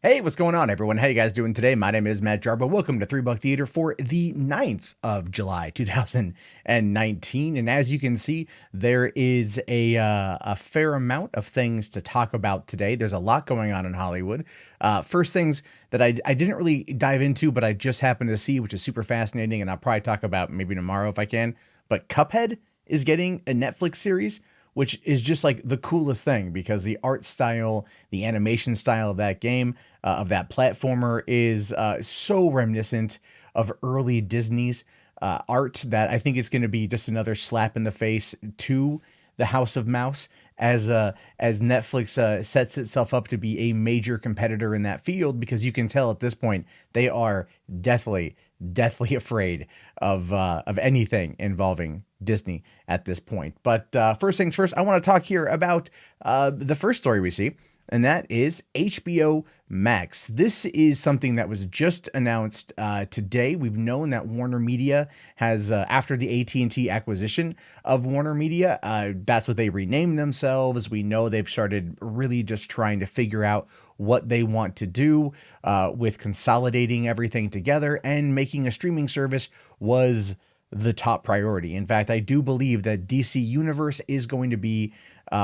Hey, what's going on, everyone? How you guys doing today? My name is Matt Jarbo. Welcome to 3 Buck Theater for the 9th of July, 2019. And as you can see, there is a fair amount of things to talk about today. There's a lot going on in Hollywood. First things that I didn't really dive into, but I just happened to see, which is super fascinating, and I'll probably talk about maybe tomorrow if I can. But Cuphead is getting a Netflix series, which is just like the coolest thing because the art style, the animation style of that game, of that platformer is so reminiscent of early Disney's art that I think it's going to be just another slap in the face to the House of Mouse as Netflix sets itself up to be a major competitor in that field, because you can tell at this point they are deathly afraid of anything involving Disney at this point. But first things first, I want to talk here about the first story we see, and that is HBO Max. This is something that was just announced today. We've known that Warner Media has, after the AT&T acquisition of Warner Media, that's what they renamed themselves. We know they've started really just trying to figure out what they want to do with consolidating everything together, and making a streaming service was the top priority. In fact, I do believe that DC Universe is going to be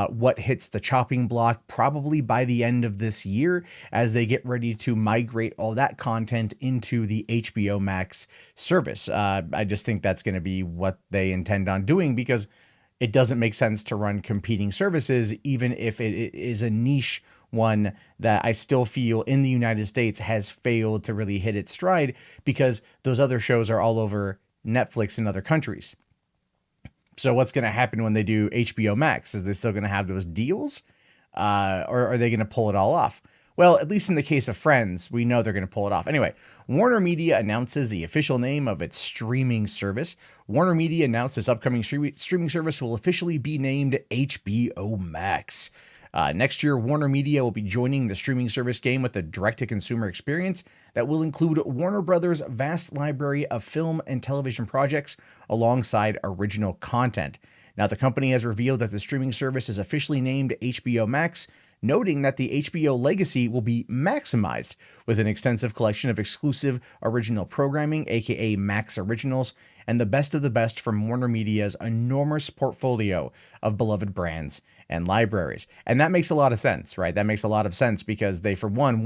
what hits the chopping block probably by the end of this year, as they get ready to migrate all that content into the HBO Max service. I just think that's going to be what they intend on doing, because it doesn't make sense to run competing services, even if it is a niche one that I still feel in the United States has failed to really hit its stride, because those other shows are all over Netflix in other countries. So what's going to happen when they do HBO Max? Is they still going to have those deals? Or are they going to pull it all off? Well, at least in the case of Friends, we know they're going to pull it off. Anyway, Warner Media announces the official name of its streaming service. Warner Media announced this upcoming streaming service will officially be named HBO Max. Next year, Warner Media will be joining the streaming service game with a direct-to-consumer experience that will include Warner Brothers' vast library of film and television projects alongside original content. Now, the company has revealed that the streaming service is officially named HBO Max, noting that the HBO legacy will be maximized with an extensive collection of exclusive original programming, aka Max Originals, and the best of the best from Warner Media's enormous portfolio of beloved brands and libraries. And that makes a lot of sense, right? That makes a lot of sense because they, for one,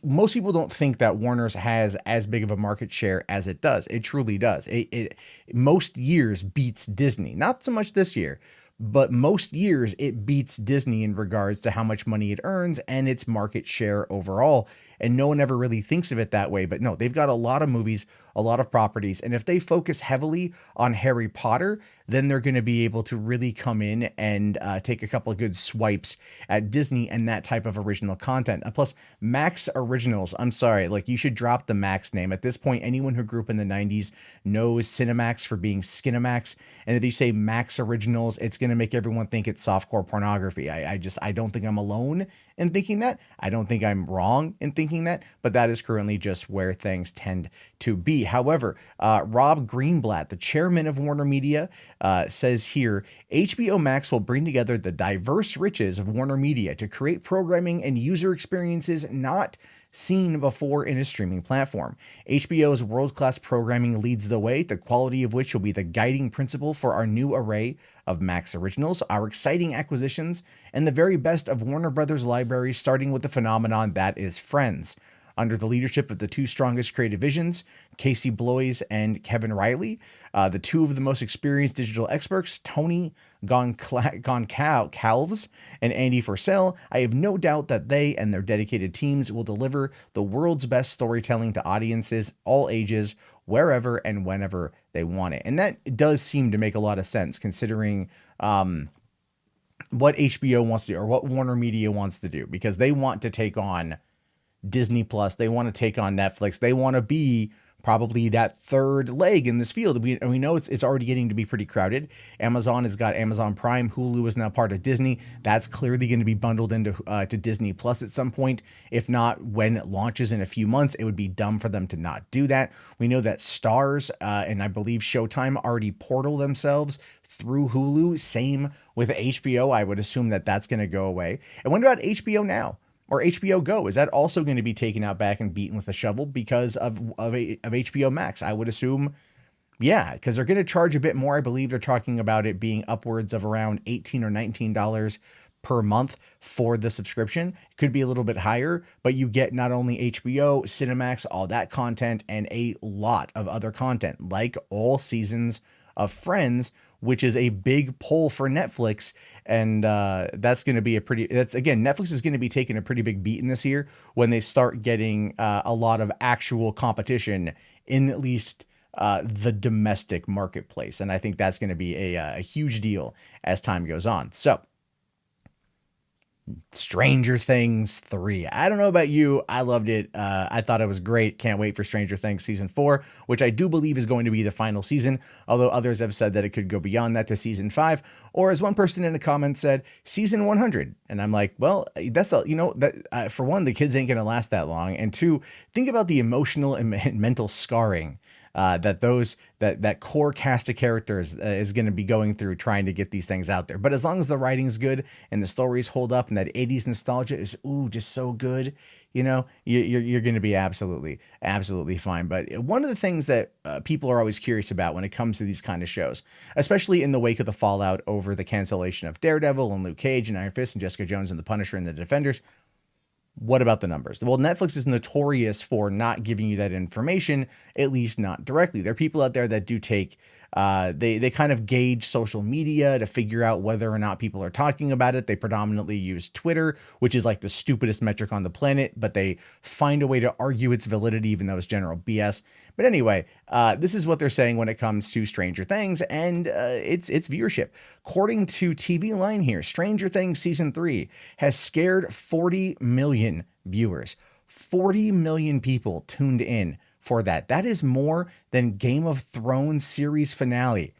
most people don't think that Warner's has as big of a market share as it does. It truly does. It most years beats Disney. Not so much this year, but most years it beats Disney in regards to how much money it earns and its market share overall. And no one ever really thinks of it that way. But no, they've got a lot of movies, a lot of properties. And if they focus heavily on Harry Potter, then they're going to be able to really come in and take a couple of good swipes at Disney and that type of original content. Plus, Max Originals, I'm sorry, like, you should drop the Max name. At this point, anyone who grew up in the 90s knows Cinemax for being Skinemax. And if you say Max Originals, it's going to make everyone think it's softcore pornography. I don't think I'm alone in thinking that. I don't think I'm wrong in thinking that, but that is currently just where things tend to be. However, Rob Greenblatt, the chairman of Warner Media, says here, HBO Max will bring together the diverse riches of Warner Media to create programming and user experiences not seen before in a streaming platform. HBO's world-class programming leads the way, the quality of which will be the guiding principle for our new array of Max Originals, our exciting acquisitions, and the very best of Warner Brothers library, starting with the phenomenon that is Friends. Under the leadership of the two strongest creative visions, Casey Bloys and Kevin Riley, the two of the most experienced digital experts, Tony Goncalves and Andy Forsell, I have no doubt that they and their dedicated teams will deliver the world's best storytelling to audiences, all ages, wherever and whenever they want it. And that does seem to make a lot of sense, considering what HBO wants to do, or what Warner Media wants to do, because they want to take on Disney Plus. They want to take on Netflix. They want to be probably that third leg in this field. We know it's already getting to be pretty crowded. Amazon has got Amazon Prime. Hulu is now part of Disney. That's clearly going to be bundled into to Disney Plus at some point. If not, when it launches in a few months, it would be dumb for them to not do that. We know that Stars and I believe Showtime already portal themselves through Hulu. Same with HBO. I would assume that that's going to go away. And what about HBO Now? Or HBO Go, is that also going to be taken out back and beaten with a shovel because of HBO Max? I would assume, yeah, because they're going to charge a bit more. I believe they're talking about it being upwards of around $18 or $19 per month for the subscription. It could be a little bit higher, but you get not only HBO, Cinemax, all that content, and a lot of other content, like all seasons of Friends, which is a big pull for Netflix. And that's going to be that's again, Netflix is going to be taking a pretty big beat in this year when they start getting a lot of actual competition in at least the domestic marketplace. And I think that's going to be a huge deal as time goes on. So, Stranger Things 3. I don't know about you. I loved it. I thought it was great. Can't wait for Stranger Things season 4, which I do believe is going to be the final season, although others have said that it could go beyond that to season 5, or as one person in the comments said, season 100. And I'm like, well, that's a, that for one, the kids ain't going to last that long. And two, think about the emotional and mental scarring that core cast of characters is going to be going through trying to get these things out there. But as long as the writing's good and the stories hold up and that 80s nostalgia is just so good, you're going to be absolutely fine. But one of the things that people are always curious about when it comes to these kind of shows, especially in the wake of the fallout over the cancellation of Daredevil and Luke Cage and Iron Fist and Jessica Jones and the Punisher and the Defenders, what about the numbers? Well, Netflix is notorious for not giving you that information, at least not directly. There are people out there that do take, they kind of gauge social media to figure out whether or not people are talking about it. They predominantly use Twitter, which is like the stupidest metric on the planet, but they find a way to argue its validity, even though it's general BS. But anyway, this is what they're saying when it comes to Stranger Things and its viewership. According to TV Line here, Stranger Things season 3 has scared 40 million viewers. 40 million people tuned in for that. That is more than Game of Thrones series finale,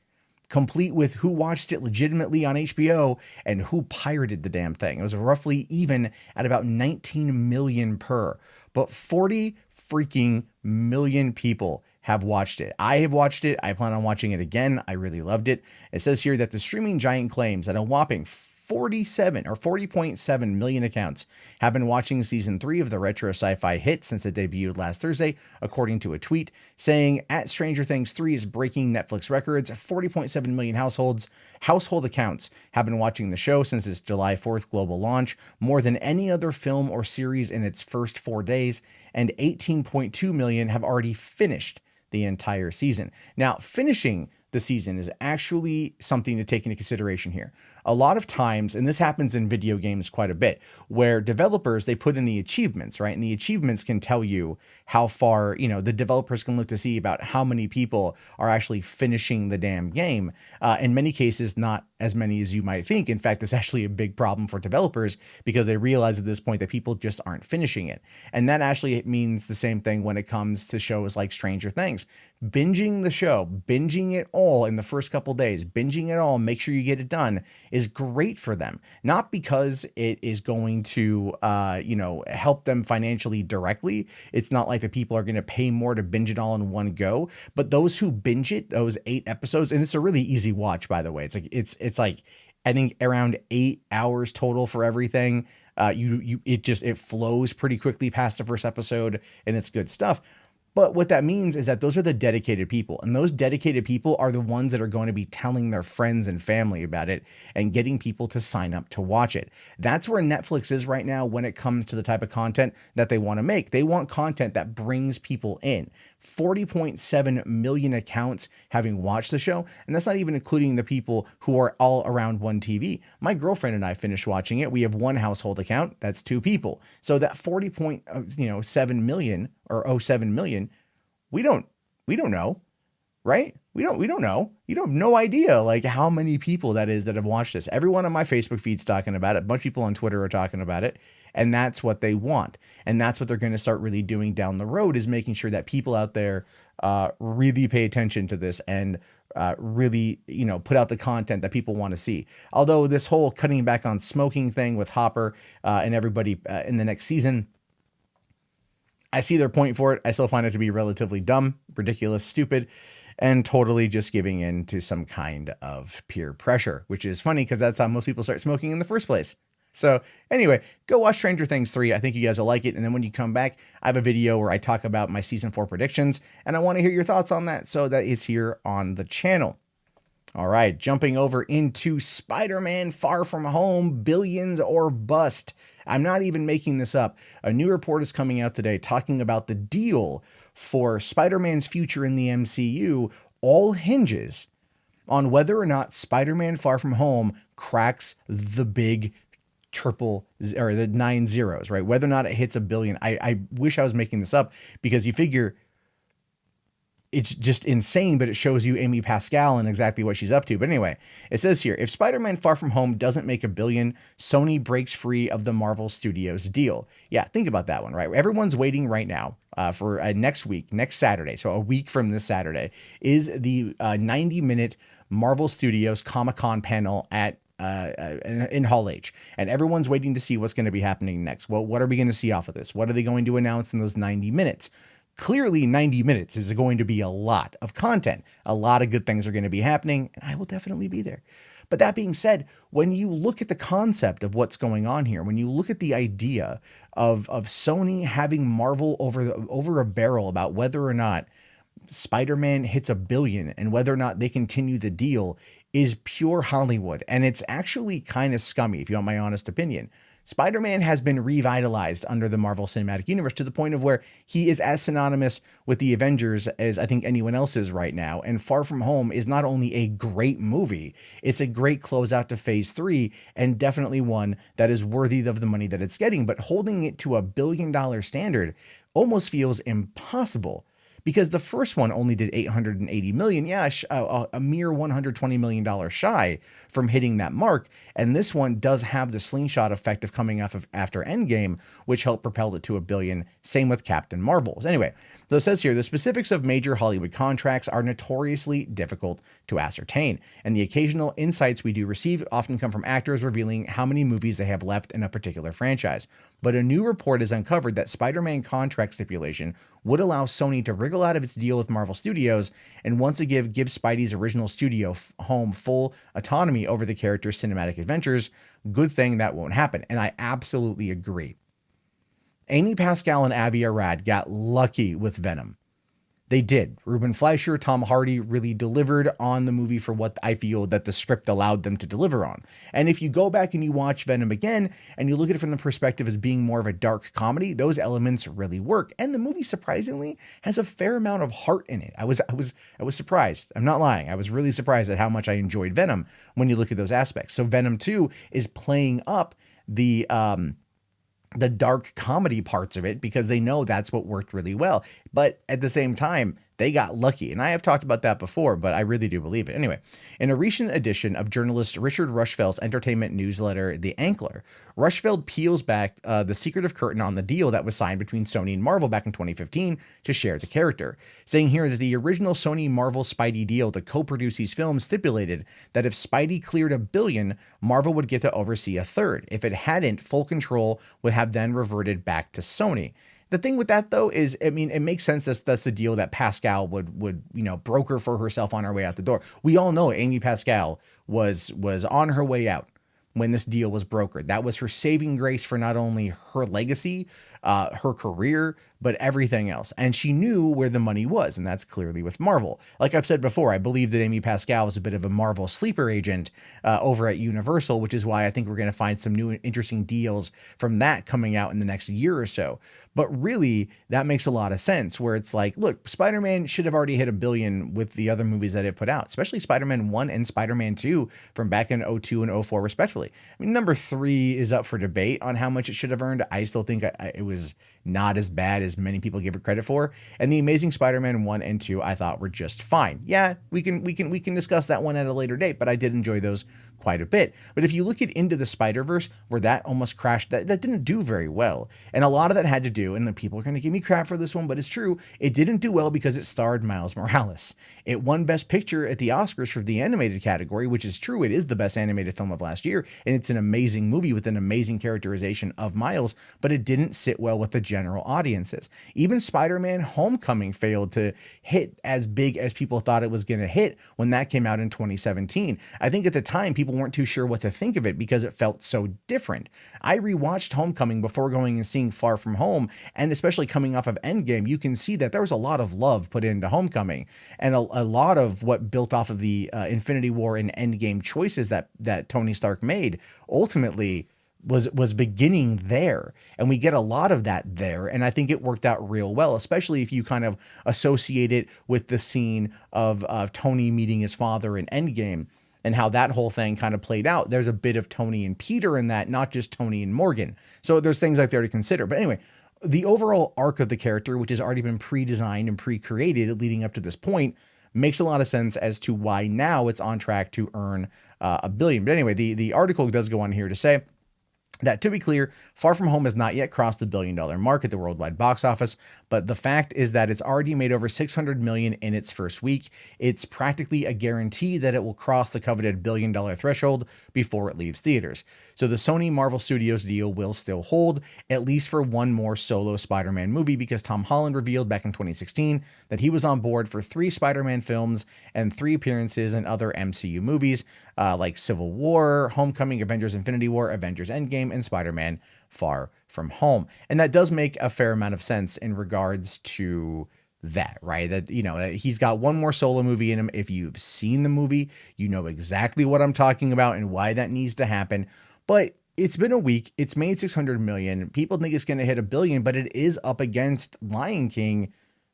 complete with who watched it legitimately on HBO and who pirated the damn thing. It was roughly even at about 19 million per, but 40 freaking million people have watched it. I have watched it. I plan on watching it again. I really loved it. It says here that the streaming giant claims that a whopping 47 or 40.7 million accounts have been watching season 3 of the retro sci-fi hit since it debuted last Thursday, according to a tweet saying at Stranger Things 3 is breaking Netflix records. 40.7 million household accounts have been watching the show since its July 4th global launch, more than any other film or series in its first 4 days, and 18.2 million have already finished the entire season. Now, finishing the season is actually something to take into consideration here. A lot of times, and this happens in video games quite a bit, where developers, they put in the achievements, right? And the achievements can tell you how far, the developers can look to see about how many people are actually finishing the damn game. In many cases, not as many as you might think. In fact, it's actually a big problem for developers because they realize at this point that people just aren't finishing it. And that actually means the same thing when it comes to shows like Stranger Things. Binging the show, binging it all in the first couple days, binging it all, make sure you get it done, is great for them. Not because it is going to, help them financially directly. It's not like the people are going to pay more to binge it all in one go. But those who binge it, those 8 episodes, and it's a really easy watch, by the way. It's like I think around 8 hours total for everything. It flows pretty quickly past the first episode, and it's good stuff. But what that means is that those are the dedicated people, and those dedicated people are the ones that are going to be telling their friends and family about it and getting people to sign up to watch it. That's where Netflix is right now when it comes to the type of content that they want to make. They want content that brings people in. 40.7 million accounts having watched the show, and that's not even including the people who are all around one TV. My girlfriend and I finished watching it. We have one household account. That's 2 people. So that 40.7 million or 07 million, we don't know, right? We don't know. You don't have no idea like how many people that is that have watched this. Everyone on my Facebook feed's talking about it. A bunch of people on Twitter are talking about it. And that's what they want. And that's what they're going to start really doing down the road, is making sure that people out there really pay attention to this and really, put out the content that people want to see. Although this whole cutting back on smoking thing with Hopper and everybody in the next season, I see their point for it. I still find it to be relatively dumb, ridiculous, stupid, and totally just giving in to some kind of peer pressure, which is funny because that's how most people start smoking in the first place. So anyway, go watch Stranger Things 3. I think you guys will like it. And then when you come back, I have a video where I talk about my season 4 predictions, and I want to hear your thoughts on that. So that is here on the channel. All right, jumping over into Spider-Man Far From Home, billions or bust. I'm not even making this up. A new report is coming out today talking about the deal for Spider-Man's future in the MCU all hinges on whether or not Spider-Man Far From Home cracks the big triple or the 9 zeros, right? Whether or not it hits a billion. I wish I was making this up, because you figure it's just insane, but it shows you Amy Pascal and exactly what she's up to. But anyway, it says here, if Spider-Man Far From Home doesn't make a billion, Sony breaks free of the Marvel Studios deal. Yeah, think about that one, right? Everyone's waiting right now for next week, next Saturday. So a week from this Saturday is the 90-minute Marvel Studios Comic-Con panel at in Hall H, and everyone's waiting to see what's going to be happening next. Well, what are we going to see off of this? What are they going to announce in those 90 minutes? Clearly 90 minutes is going to be a lot of content. A lot of good things are going to be happening, and I will definitely be there. But that being said, when you look at the concept of what's going on here, when you look at the idea of Sony having Marvel over a barrel about whether or not Spider-Man hits a billion and whether or not they continue the deal, is pure Hollywood. And it's actually kind of scummy, if you want my honest opinion. Spider-Man has been revitalized under the Marvel Cinematic Universe to the point of where he is as synonymous with the Avengers as I think anyone else is right now. And Far From Home is not only a great movie, it's a great closeout to Phase 3, and definitely one that is worthy of the money that it's getting. But holding it to $1 billion standard almost feels impossible, because the first one only did 880 million. Yeah, a mere $120 million shy from hitting that mark. And this one does have the slingshot effect of coming off of after Endgame, which helped propel it to $1 billion. Same with Captain Marvel. Anyway, so it says here, the specifics of major Hollywood contracts are notoriously difficult to ascertain, and the occasional insights we do receive often come from actors revealing how many movies they have left in a particular franchise. But a new report has uncovered that Spider-Man contract stipulation would allow Sony to wriggle out of its deal with Marvel Studios and once again give Spidey's original studio home full autonomy over the character's cinematic adventures. Good thing that won't happen. And I absolutely agree. Amy Pascal and Avi Arad got lucky with Venom. They did. Ruben Fleischer, Tom Hardy really delivered on the movie for what I feel that the script allowed them to deliver on. And if you go back and you watch Venom again and you look at it from the perspective as being more of a dark comedy, those elements really work. And the movie surprisingly has a fair amount of heart in it. I was surprised. I'm not lying. I was really surprised at how much I enjoyed Venom when you look at those aspects. So Venom 2 is playing up the dark comedy parts of it because they know that's what worked really well. But at the same time, they got lucky. And I have talked about that before, but I really do believe it. Anyway, in a recent edition of journalist Richard Rushfeld's entertainment newsletter, The Ankler, Rushfeld peels back the secretive curtain on the deal that was signed between Sony and Marvel back in 2015 to share the character, saying here that the original Sony-Marvel Spidey deal to co-produce these films stipulated that if Spidey cleared $1 billion, Marvel would get to oversee a third. If it hadn't, full control would have then reverted back to Sony. The thing with that, though, is, I mean, it makes sense that's the deal that Pascal would broker for herself on her way out the door. We all know Amy Pascal was on her way out when this deal was brokered. That was her saving grace for not only her legacy, her career, but everything else. And she knew where the money was, and that's clearly with Marvel. Like I've said before, I believe that Amy Pascal is a bit of a Marvel sleeper agent over at Universal, which is why I think we're going to find some new interesting deals from that coming out in the next year or so. But really, that makes a lot of sense, where it's like, look, Spider-Man should have already hit $1 billion with the other movies that it put out, especially Spider-Man 1 and Spider-Man 2 from back in 2002 and 2004, respectively. I mean, number 3 is up for debate on how much it should have earned. I still think it was not as bad as many people give it credit for. And The Amazing Spider-Man 1 and 2, I thought were just fine. Yeah, we can discuss that one at a later date, but I did enjoy those quite a bit. But if you look at Into the Spider-Verse, where that almost crashed, that didn't do very well. And a lot of that had to do, and the people are going to give me crap for this one, but it's true, it didn't do well because it starred Miles Morales. It won Best Picture at the Oscars for the animated category, which is true. It is the best animated film of last year, and it's an amazing movie with an amazing characterization of Miles, but it didn't sit well with the general audiences. Even Spider-Man Homecoming failed to hit as big as people thought it was going to hit when that came out in 2017. I think at the time people weren't too sure what to think of it because it felt so different. I rewatched Homecoming before going and seeing Far From Home, and especially coming off of Endgame, you can see that there was a lot of love put into Homecoming, and a lot of what built off of the Infinity War and Endgame choices that Tony Stark made ultimately was beginning there, and we get a lot of that there, and I think it worked out real well, especially if you kind of associate it with the scene of Tony meeting his father in Endgame and how that whole thing kind of played out. There's a bit of Tony and Peter in that, not just Tony and Morgan. So there's things like there to consider. But anyway, the overall arc of the character, which has already been pre-designed and pre-created leading up to this point, makes a lot of sense as to why now it's on track to earn $1 billion. But anyway, the article does go on here to say that, to be clear, Far From Home has not yet crossed the $1 billion mark at the worldwide box office, but the fact is that it's already made over $600 million in its first week. It's practically a guarantee that it will cross the coveted $1 billion threshold before it leaves theaters. So the Sony Marvel Studios deal will still hold, at least for one more solo Spider-Man movie, because Tom Holland revealed back in 2016 that he was on board for 3 Spider-Man films and 3 appearances in other MCU movies, like Civil War, Homecoming, Avengers Infinity War, Avengers Endgame, and Spider-Man Far From Home. And that does make a fair amount of sense in regards to that, right? That, you know, he's got one more solo movie in him. If you've seen the movie, you know exactly what I'm talking about and why that needs to happen. But it's been a week. It's made 600 million. People think it's going to hit $1 billion, but it is up against Lion King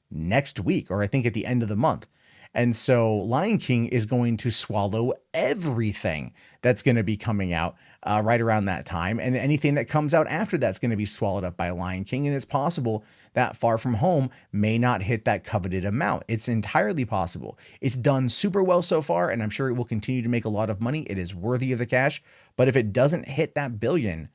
next week, or I think at the end of the month. And so Lion King is going to swallow everything that's going to be coming out right around that time. And anything that comes out after that's going to be swallowed up by Lion King. And it's possible that Far From Home may not hit that coveted amount. It's entirely possible. It's done super well so far, and I'm sure it will continue to make a lot of money. It is worthy of the cash. But if it doesn't hit that $1 billion,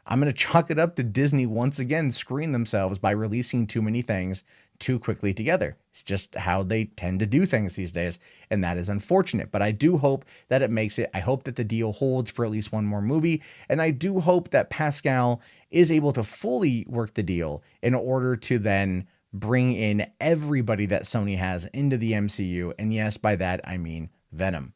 I'm going to chalk it up to Disney once again screwing themselves by releasing too many things too quickly together. It's just how they tend to do things these days, and that is unfortunate. But I do hope that it makes it. I hope that the deal holds for at least one more movie, and I do hope that Pascal is able to fully work the deal in order to then bring in everybody that Sony has into the MCU, and yes, by that I mean Venom.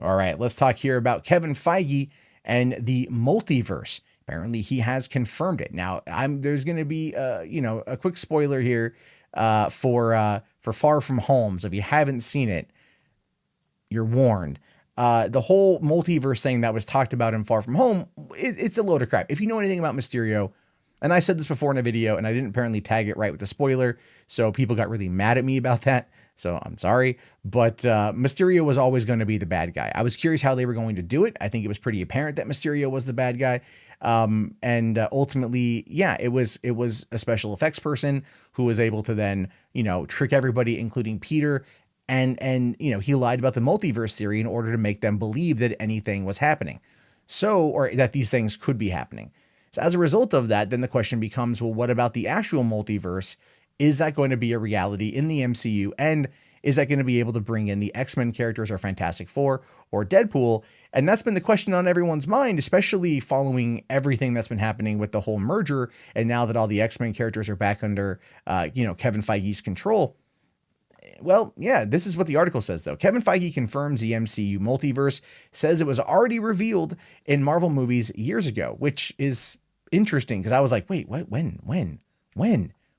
All right, let's talk here about Kevin Feige and the multiverse. Apparently, he has confirmed it. Now, there's going to be, a quick spoiler here for Far From Home. So if you haven't seen it, you're warned. The whole multiverse thing that was talked about in Far From Home, it's a load of crap. If you know anything about Mysterio, and I said this before in a video, and I didn't apparently tag it right with the spoiler, so people got really mad at me about that. So I'm sorry, but Mysterio was always going to be the bad guy. I was curious how they were going to do it. I think it was pretty apparent that Mysterio was the bad guy. And ultimately, yeah, it was a special effects person who was able to then, trick everybody, including Peter. And he lied about the multiverse theory in order to make them believe that anything was happening. Or that these things could be happening. So as a result of that, then the question becomes, well, what about the actual multiverse? Is that going to be a reality in the MCU? And is that going to be able to bring in the X-Men characters or Fantastic Four or Deadpool? And that's been the question on everyone's mind, especially following everything that's been happening with the whole merger. And now that all the X-Men characters are back under, Kevin Feige's control. Well, yeah, this is what the article says, though. Kevin Feige confirms the MCU multiverse, says it was already revealed in Marvel movies years ago, which is interesting because I was like, wait, what?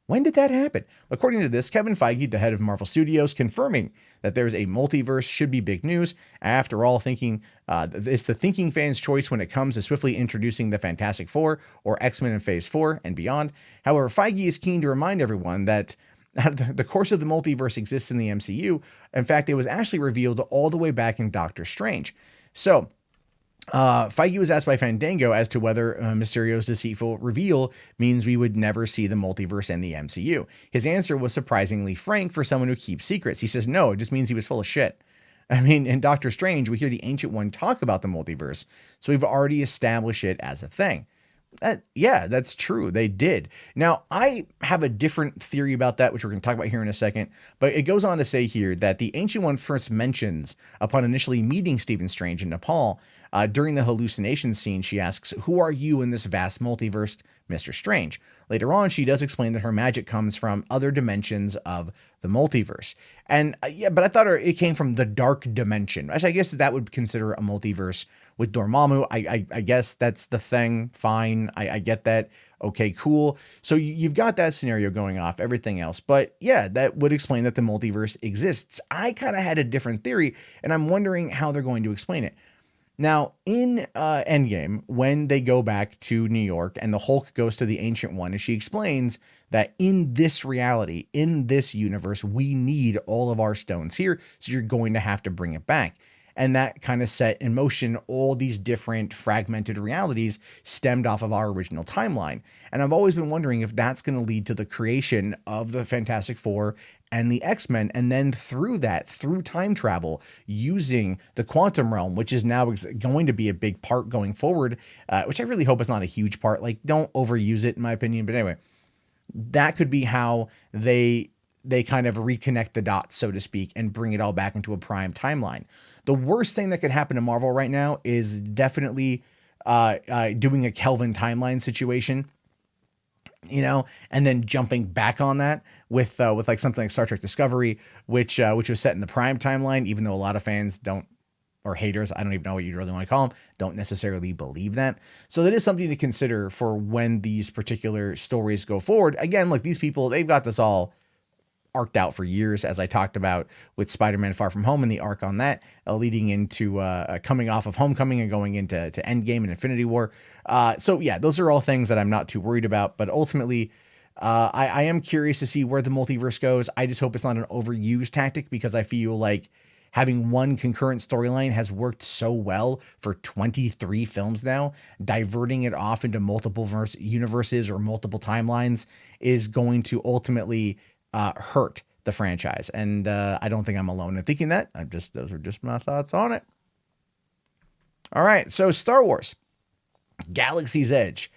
When did that happen? According to this, Kevin Feige, the head of Marvel Studios, confirming that there's a multiverse should be big news. After all, it's the thinking fan's choice when it comes to swiftly introducing the Fantastic Four or X-Men in Phase 4 and beyond. However, Feige is keen to remind everyone that the course of the multiverse exists in the MCU. In fact, it was actually revealed all the way back in Doctor Strange. So, Feige was asked by Fandango as to whether Mysterio's deceitful reveal means we would never see the multiverse in the MCU. His answer was surprisingly frank for someone who keeps secrets. He says, no, it just means he was full of shit. I mean, in Doctor Strange, we hear the Ancient One talk about the multiverse, so we've already established it as a thing. Yeah, that's true. They did. Now, I have a different theory about that, which we're going to talk about here in a second. But it goes on to say here that the Ancient One first mentions, upon initially meeting Stephen Strange in Nepal, During the hallucination scene, she asks, "Who are you in this vast multiverse, Mr. Strange?" Later on, she does explain that her magic comes from other dimensions of the multiverse. And yeah, but I thought it came from the dark dimension, which I guess that would consider a multiverse with Dormammu. I guess that's the thing. Fine. I get that. Okay, cool. So you've got that scenario going off, everything else. But yeah, that would explain that the multiverse exists. I kind of had a different theory, and I'm wondering how they're going to explain it. Now, in Endgame, when they go back to New York and the Hulk goes to the Ancient One, and she explains that in this reality, in this universe, we need all of our stones here, so you're going to have to bring it back. And that kind of set in motion all these different fragmented realities stemmed off of our original timeline. And I've always been wondering if that's going to lead to the creation of the Fantastic Four and the X-Men, and then through that, through time travel, using the quantum realm, which is now going to be a big part going forward, which I really hope is not a huge part. Like, don't overuse it, in my opinion. But anyway, that could be how they kind of reconnect the dots, so to speak, and bring it all back into a prime timeline. The worst thing that could happen to Marvel right now is definitely doing a Kelvin timeline situation, and then jumping back on that with like something like Star Trek Discovery, which was set in the prime timeline, even though a lot of fans don't, or haters, I don't even know what you really want to call them, don't necessarily believe that. So that is something to consider for when these particular stories go forward. Again, look, these people, they've got this all arced out for years, as I talked about with Spider-Man Far From Home and the arc on that, leading into coming off of Homecoming and going into Endgame and Infinity War. So yeah, those are all things that I'm not too worried about, but ultimately, I am curious to see where the multiverse goes. I just hope it's not an overused tactic, because I feel like having one concurrent storyline has worked so well for 23 films now. Diverting it off into multiple universes or multiple timelines is going to ultimately hurt the franchise. And I don't think I'm alone in thinking that. Those are just my thoughts on it. All right. So Star Wars Galaxy's Edge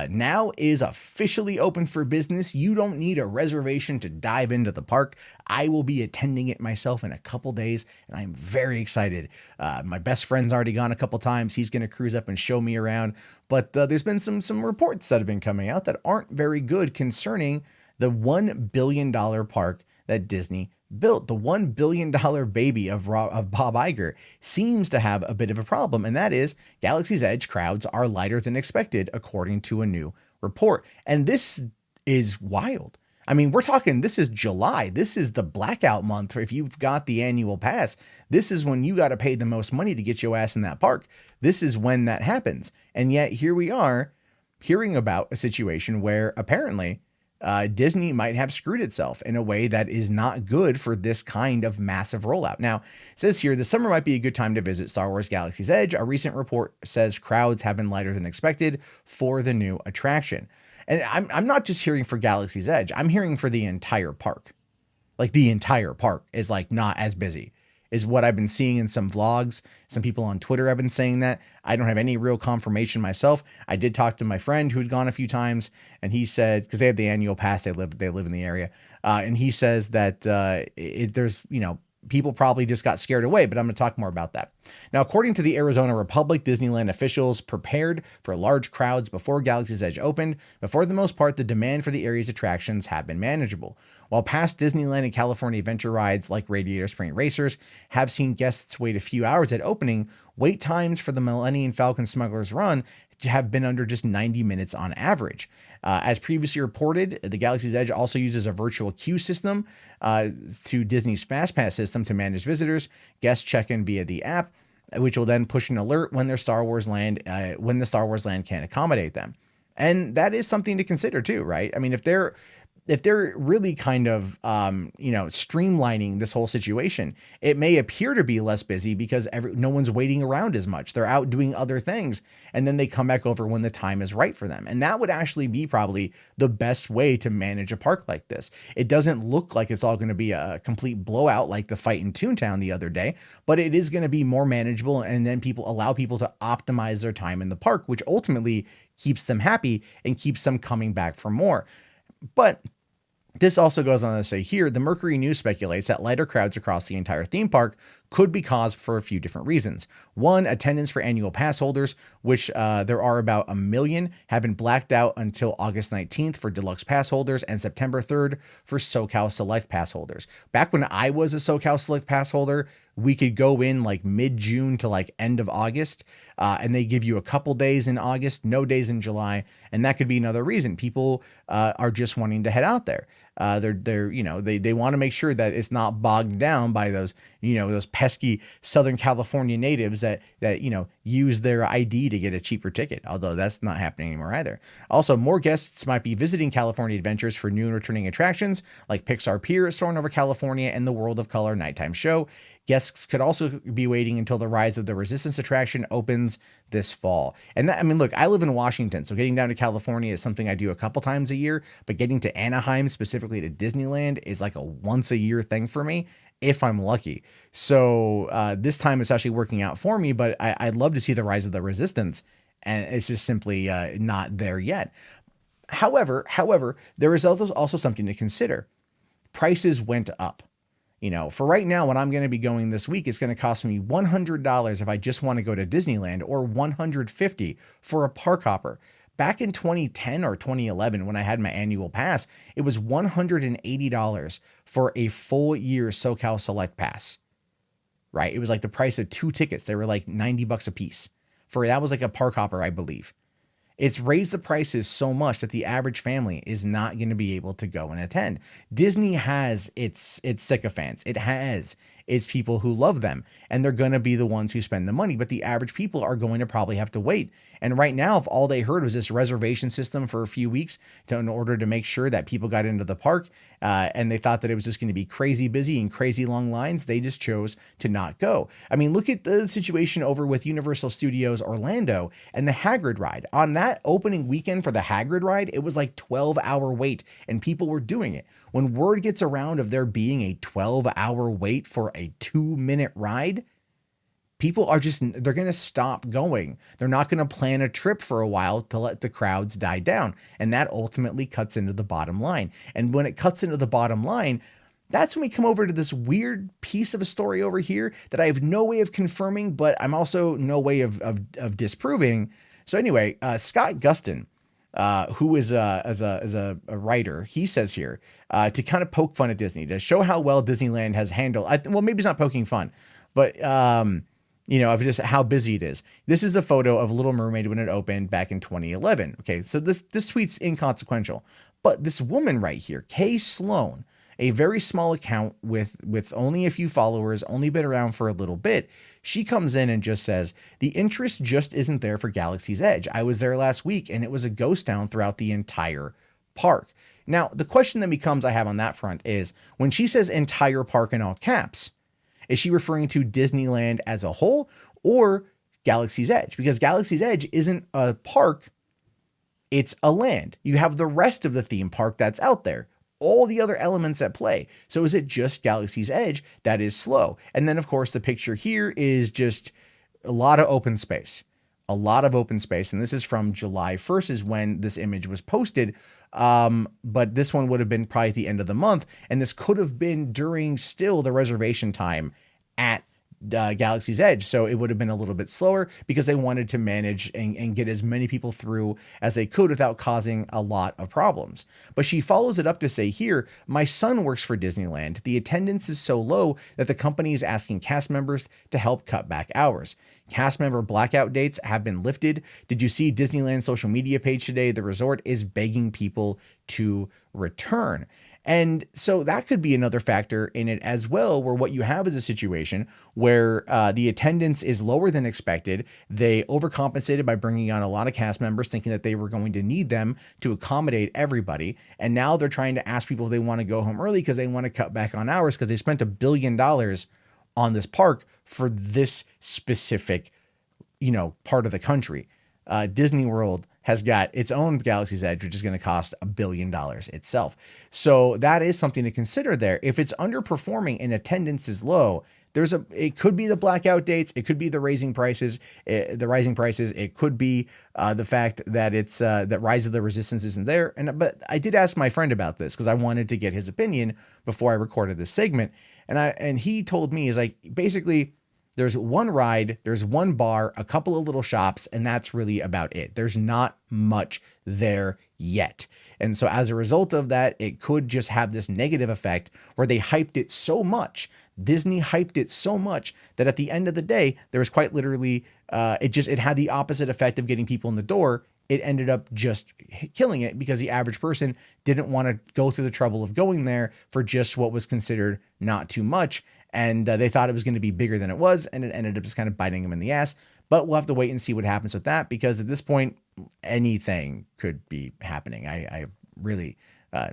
now is officially open for business. You don't need a reservation to dive into the park. I will be attending it myself in a couple days, and I'm very excited. My best friend's already gone a couple times. He's going to cruise up and show me around. But there's been some reports that have been coming out that aren't very good concerning the $1 billion park that Disney built. The $1 billion baby of Bob Iger seems to have a bit of a problem, and that is Galaxy's Edge crowds are lighter than expected, according to a new report. And this is wild. I mean, we're talking, this is July. This is the blackout month. If you've got the annual pass, this is when you got to pay the most money to get your ass in that park. This is when that happens. And yet here we are hearing about a situation where apparently Disney might have screwed itself in a way that is not good for this kind of massive rollout. Now, it says here, the summer might be a good time to visit Star Wars Galaxy's Edge. A recent report says crowds have been lighter than expected for the new attraction. And I'm not just hearing for Galaxy's Edge. I'm hearing for the entire park. Like, the entire park is like not as busy, is what I've been seeing in some vlogs. Some people on Twitter have been saying that. I don't have any real confirmation myself. I did talk to my friend who'd gone a few times, and he said, because they have the annual pass, they live in the area, and he says that there's, people probably just got scared away, but I'm going to talk more about that. Now, according to the Arizona Republic, Disneyland officials prepared for large crowds before Galaxy's Edge opened, but for the most part, the demand for the area's attractions have been manageable. While past Disneyland and California adventure rides like Radiator Springs Racers have seen guests wait a few hours at opening, wait times for the Millennium Falcon Smuggler's Run have been under just 90 minutes on average. As previously reported, the Galaxy's Edge also uses a virtual queue system to Disney's FastPass system to manage visitors. Guests check in via the app, which will then push an alert when the Star Wars land can't accommodate them. And that is something to consider too, right? I mean, if they're really kind of, streamlining this whole situation, it may appear to be less busy because no one's waiting around as much. They're out doing other things, and then they come back over when the time is right for them. And that would actually be probably the best way to manage a park like this. It doesn't look like it's all going to be a complete blowout like the fight in Toontown the other day, but it is going to be more manageable, and then allow people to optimize their time in the park, which ultimately keeps them happy and keeps them coming back for more. But this also goes on to say here, the Mercury News speculates that lighter crowds across the entire theme park could be caused for a few different reasons. One, attendance for annual pass holders, which there are about 1 million, have been blacked out until August 19th for deluxe pass holders and September 3rd for SoCal Select pass holders. Back when I was a SoCal Select pass holder, we could go in like mid-June to like end of August, and they give you a couple days in August, no days in July, and that could be another reason people are just wanting to head out there. They want to make sure that it's not bogged down by those those pesky Southern California natives that use their ID to get a cheaper ticket. Although that's not happening anymore either. Also, more guests might be visiting California Adventures for new and returning attractions like Pixar Pier, Soaring Over California, and the World of Color nighttime show. Guests could also be waiting until the Rise of the Resistance attraction opens this fall. And that, I mean, look, I live in Washington, so getting down to California is something I do a couple times a year, but getting to Anaheim, specifically to Disneyland, is like a once a year thing for me, if I'm lucky. So this time it's actually working out for me, but I'd love to see the Rise of the Resistance, and it's just simply not there yet. However, there is also something to consider. Prices went up. For right now, when I'm going to be going this week, it's going to cost me $100 if I just want to go to Disneyland, or $150 for a park hopper. Back in 2010 or 2011, when I had my annual pass, it was $180 for a full year SoCal Select pass, right? It was like the price of 2 tickets. They were like $90 a piece. That was like a park hopper, I believe. It's raised the prices so much that the average family is not going to be able to go and attend. Disney has its sycophants. It has its people who love them, and they're going to be the ones who spend the money, but the average people are going to probably have to wait. And right now, if all they heard was this reservation system for a few weeks in order to make sure that people got into the park, and they thought that it was just going to be crazy busy and crazy long lines, they just chose to not go. I mean, look at the situation over with Universal Studios Orlando and the Hagrid ride. On that opening weekend for the Hagrid ride, it was like 12-hour wait, and people were doing it. When word gets around of there being a 12-hour wait for a 2-minute ride, people they're going to stop going. They're not going to plan a trip for a while to let the crowds die down. And that ultimately cuts into the bottom line. And when it cuts into the bottom line, that's when we come over to this weird piece of a story over here that I have no way of confirming, but I'm also no way of disproving. So anyway, Scott Gustin, who is a writer, he says here, to kind of poke fun at Disney, to show how well Disneyland has handled, well, maybe it's not poking fun, but, of just how busy it is. This is a photo of Little Mermaid when it opened back in 2011. Okay, so this tweet's inconsequential, but this woman right here, Kay Sloan, a very small account with only a few followers, only been around for a little bit, she comes in and just says, the interest just isn't there for Galaxy's Edge. I was there last week and it was a ghost town throughout the entire park. Now, the question that becomes I have on that front is, when she says entire park in all caps, is she referring to Disneyland as a whole or Galaxy's Edge? Because Galaxy's Edge isn't a park, it's a land. You have the rest of the theme park that's out there, all the other elements at play. So is it just Galaxy's Edge that is slow? And then, of course, the picture here is just a lot of open space. A lot of open space. And this is from July 1st is when this image was posted. But this one would have been probably at the end of the month. And this could have been during still the reservation time at Galaxy's Edge. So it would have been a little bit slower because they wanted to manage and get as many people through as they could without causing a lot of problems. But she follows it up to say here, my son works for Disneyland. The attendance is so low that the company is asking cast members to help cut back hours. Cast member blackout dates have been lifted. Did you see Disneyland's social media page today? The resort is begging people to return. And so that could be another factor in it as well, where what you have is a situation where the attendance is lower than expected. They overcompensated by bringing on a lot of cast members, thinking that they were going to need them to accommodate everybody. And now they're trying to ask people if they want to go home early because they want to cut back on hours because they spent $1 billion on this park for this specific, part of the country. Disney World has got its own Galaxy's Edge, which is going to cost $1 billion itself. So that is something to consider there. If it's underperforming and attendance is low, it could be the blackout dates, it could be the rising prices, it could be the fact that it's that Rise of the Resistance isn't there. But I did ask my friend about this because I wanted to get his opinion before I recorded this segment, and he told me, is like, basically there's one ride, there's one bar, a couple of little shops, and that's really about it. There's not much there yet. And so as a result of that, it could just have this negative effect where they hyped it so much. Disney hyped it so much that at the end of the day, there was quite literally, it had the opposite effect of getting people in the door. It ended up just killing it because the average person didn't want to go through the trouble of going there for just what was considered not too much. And they thought it was going to be bigger than it was, and it ended up just kind of biting them in the ass. But we'll have to wait and see what happens with that, because at this point, anything could be happening. I really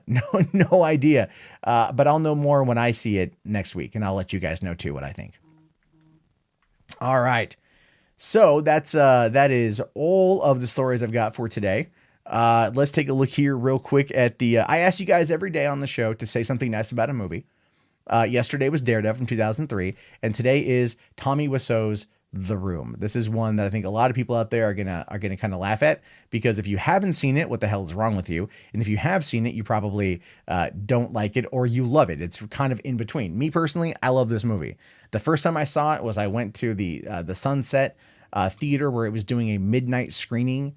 no idea, but I'll know more when I see it next week, and I'll let you guys know too what I think. All right, so that is all of the stories I've got for today. Let's take a look here real quick at the. I ask you guys every day on the show to say something nice about a movie. Yesterday was Daredevil from 2003, and today is Tommy Wiseau's The Room. This is one that I think a lot of people out there are gonna kind of laugh at, because if you haven't seen it, what the hell is wrong with you? And if you have seen it, you probably don't like it, or you love it. It's kind of in between. Me personally, I love this movie. The first time I saw it was I went to the Sunset Theater, where it was doing a midnight screening.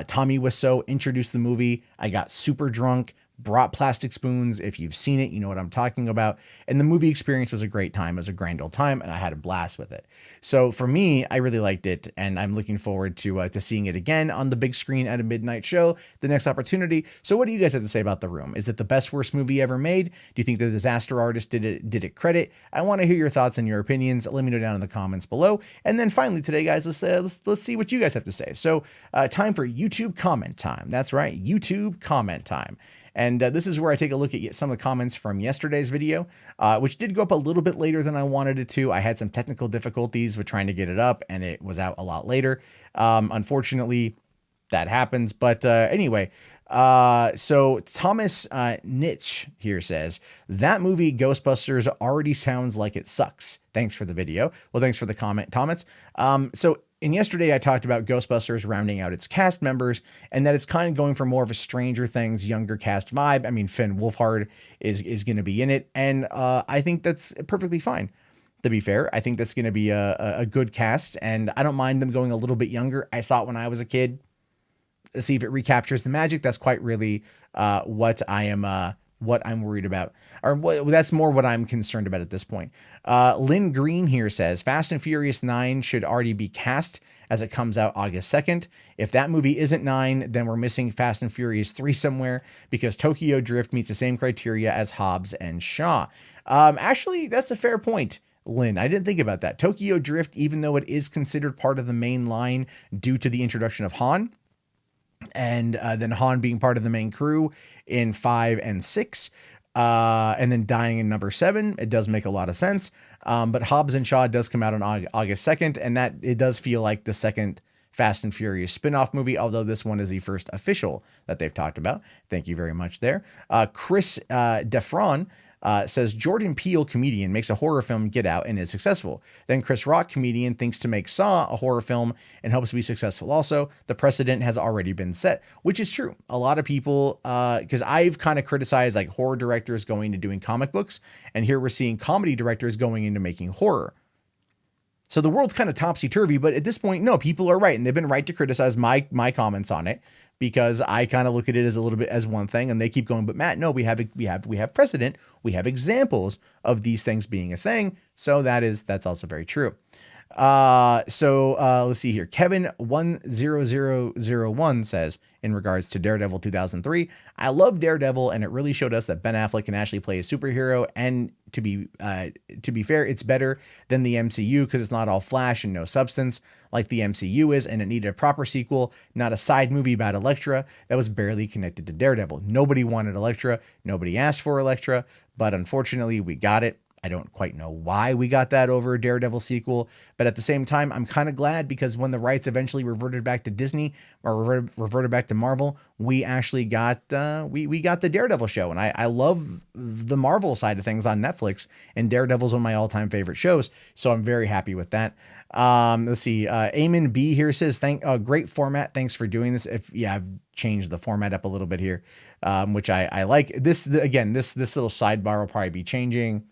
Tommy Wiseau introduced the movie. I got super drunk, brought plastic spoons. If you've seen it, you know what I'm talking about. And the movie experience was a great time. It was a grand old time, and I had a blast with it. So for me, I really liked it, and I'm looking forward to seeing it again on the big screen at a midnight show, the next opportunity. So what do you guys have to say about The Room? Is it the best, worst movie ever made? Do you think the disaster artist did it credit? I want to hear your thoughts and your opinions. Let me know down in the comments below. And then finally today, guys, let's see what you guys have to say. So time for YouTube comment time. That's right, YouTube comment time. And this is where I take a look at some of the comments from yesterday's video, which did go up a little bit later than I wanted it to. I had some technical difficulties with trying to get it up, and it was out a lot later. Unfortunately, that happens. But anyway, so Thomas Nitch here says, that movie Ghostbusters already sounds like it sucks. Thanks for the video. Well, thanks for the comment, Thomas. And yesterday I talked about Ghostbusters rounding out its cast members, and that it's kind of going for more of a Stranger Things, younger cast vibe. I mean, Finn Wolfhard is going to be in it, and I think that's perfectly fine. To be fair, I think that's going to be a good cast, and I don't mind them going a little bit younger. I saw it when I was a kid. Let's see if it recaptures the magic. That's quite really what I'm worried about, or that's more what I'm concerned about at this point. Lynn Green here says, Fast and Furious 9 should already be cast as it comes out August 2nd. If that movie isn't 9, then we're missing Fast and Furious 3 somewhere, because Tokyo Drift meets the same criteria as Hobbs and Shaw. Actually, that's a fair point, Lynn. I didn't think about that. Tokyo Drift, even though it is considered part of the main line due to the introduction of Han, and then Han being part of the main crew in 5 and 6, and then dying in number 7, it does make a lot of sense. But Hobbs and Shaw does come out on August 2nd, and that it does feel like the second Fast and Furious spin-off movie, although this one is the first official that they've talked about. Thank you very much there. Chris Defron says, Jordan Peele, comedian, makes a horror film, Get Out, and is successful. Then Chris Rock, comedian, thinks to make Saw a horror film and hopes to be successful also. The precedent has already been set, which is true. A lot of people, because I've kind of criticized like horror directors going to doing comic books, and here we're seeing comedy directors going into making horror. So the world's kind of topsy-turvy, but at this point, no, people are right, and they've been right to criticize my comments on it, because I kind of look at it as a little bit as one thing, and they keep going, but Matt, no, we have precedent, we have examples of these things being a thing, so that's also very true. Let's see here. Kevin 10001 says, in regards to Daredevil 2003, I love Daredevil, and it really showed us that Ben Affleck can actually play a superhero, and to be fair, it's better than the MCU because it's not all flash and no substance like the MCU is, and it needed a proper sequel, not a side movie about Elektra that was barely connected to Daredevil. Nobody wanted Elektra, nobody asked for Elektra, but unfortunately we got it. I don't quite know why we got that over a Daredevil sequel, but at the same time, I'm kind of glad because when the rights eventually reverted back to Disney or reverted back to Marvel, we actually got we got the Daredevil show, and I love the Marvel side of things on Netflix, and Daredevil's one of my all-time favorite shows, so I'm very happy with that. Let's see. Eamon B here says, great format. Thanks for doing this. I've changed the format up a little bit here, which I like. This little sidebar will probably be changing.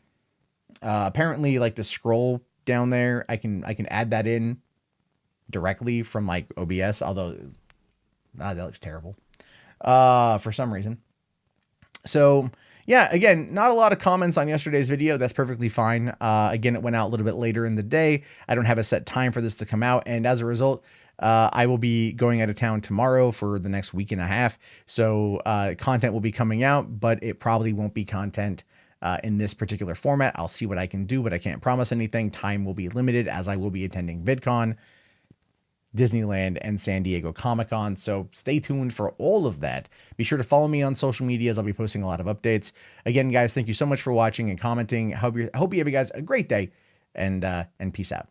Apparently, like the scroll down there, I can add that in directly from like OBS, although that looks terrible for some reason. So yeah, again, not a lot of comments on yesterday's video. That's perfectly fine. Again, it went out a little bit later in the day. I don't have a set time for this to come out, and as a result, I will be going out of town tomorrow for the next week and a half. So content will be coming out, but it probably won't be content in this particular format. I'll see what I can do, but I can't promise anything. Time will be limited as I will be attending VidCon, Disneyland, and San Diego Comic-Con. So stay tuned for all of that. Be sure to follow me on social medias. I'll be posting a lot of updates. Again, guys, thank you so much for watching and commenting. I hope you have, you guys, a great day, and peace out.